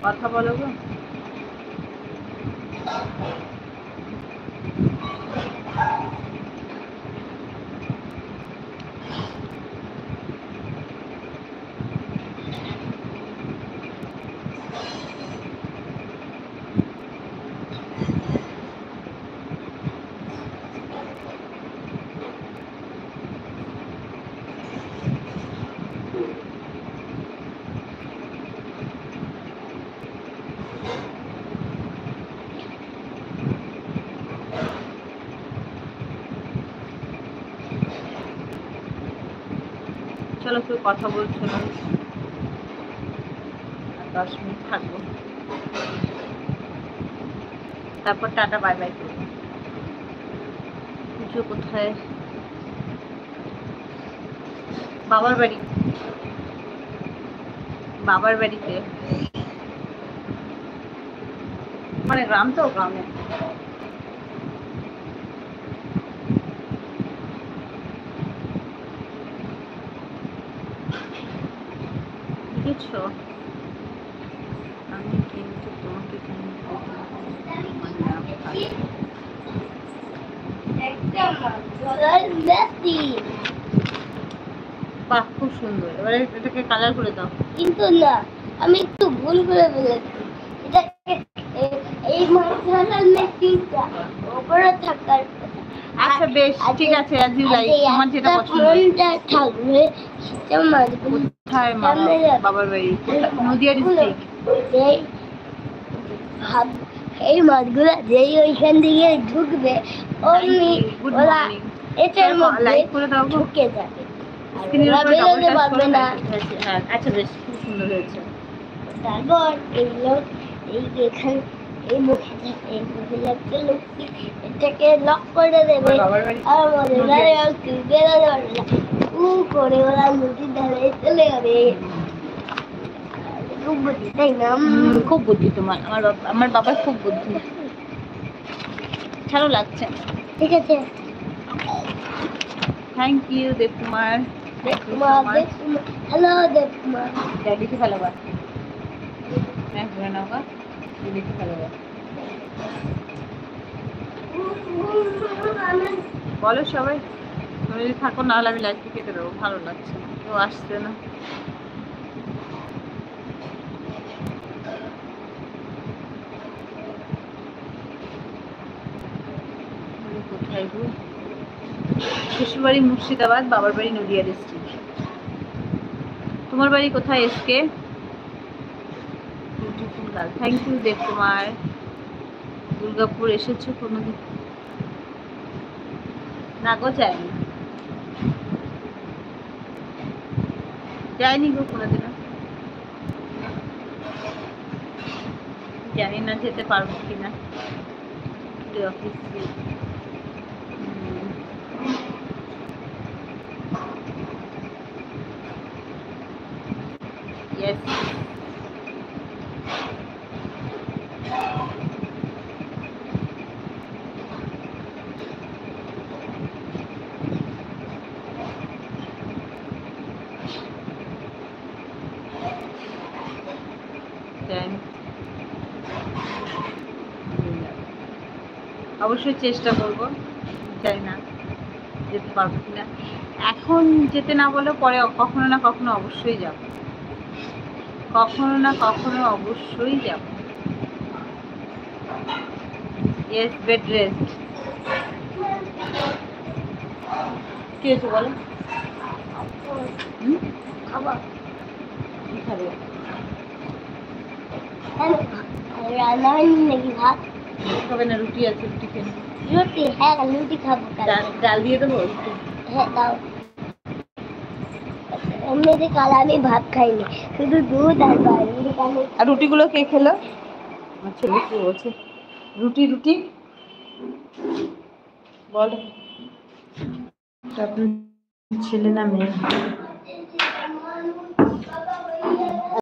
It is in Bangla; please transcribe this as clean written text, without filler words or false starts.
কথা বলো গো। চলো, কেউ কথা বলছো না, 10 মিনিট থাকবো, তারপর টাটা বাই বাই করবো। পুজো কোথায়? বাবার বাড়ি, বাবার বাড়িতে, মানে গ্রাম তো, গ্রামে। বুঝেছো? আমি কিন্তু তোমাকে বাহ, খুব সুন্দর। এবারে এটাকে কালার করে দাও। কিন্তু না, আমি একটু ভুল করে ফেলেছি। এটাকে এই মাঝখানের মেশিনটা উপরে থাকার কথা। আচ্ছা বেশ, ঠিক আছে, অ্যাজ ইউ লাইক, তোমার যেটা পছন্দ থাকবে সেটা মাছগুলো। কোথায় বাবার বাড়ি? নদিয়া ডিস্ট্রিক্ট। এই মাছগুলো যেই ওইখান দিয়ে ঢুকবে অমনি ওরা এটার মধ্যে ঢুকে যাবে, বেরোতে পারবে না। হ্যাঁ, আচ্ছা বেশ, খুব সুন্দর হয়েছে। তারপর এগুলো এই এখানে এই মহিলাকে লোককে এটাকে লক করে দেবে, আর মহিলারা বেরোতে পারবে না। করে ওরা নদীর ধারে চলে যাবে। খুব বুদ্ধি, তাই না? খুব বুদ্ধি তোমার। আমার বাবার খুব বুদ্ধি। ভালো লাগছে। ঠিক আছে, thank you Debkumar. Hello Debkumar. ড্যাডিকে ভালো বাস। হ্যাঁ, ঘুরে নাও গা, দিদিকে ভালো বাস। বলো সবাই, তুমি যদি থাকো, নাহলে আমি লাইফ কেটে দেবো। ভালো লাগছে না, কেউ আসছে না। কোথায় গো? শ্বশুরবাড়ি মুর্শিদাবাদ, বাবার বাড়ি নদিয়া ডিস্ট্রিক্ট। তোমার বাড়ি কোথায়? এসকে beautiful girl. Thank you Debkumar. Durgapur এসেছো কোনোদিন? না গো, যায়নি, যায়নি গো কোনোদিনও। জানি না যেতে পারবো কিনা। Office yes. অবশ্যই চেষ্টা করব, জানি না যেতে পারবো কিনা। এখন যেতে না বলে পরে কখনো না কখনো অবশ্যই যাব, কখনো না কখনো অবশ্যই যাব। Yes, bed rest. কি হয়েছে বলো? খাবার কি খাবে? রান্না হয়নি নাকি? ভাত খাবে না? রুটি আছে, রুটি খেয়ে রুটি। হ্যাঁ, রুটি খাবো। ডাল দিয়ে দেবো? হ্যাঁ দাও। এমনিতে কাল আমি ভাত খাইনি, শুধু দুধ আর রুটি। আর রুটিগুলো কে খেলো? আচ্ছা, রুটি বলছে, রুটি রুটি বল। আপনার ছেলে না মেয়ে?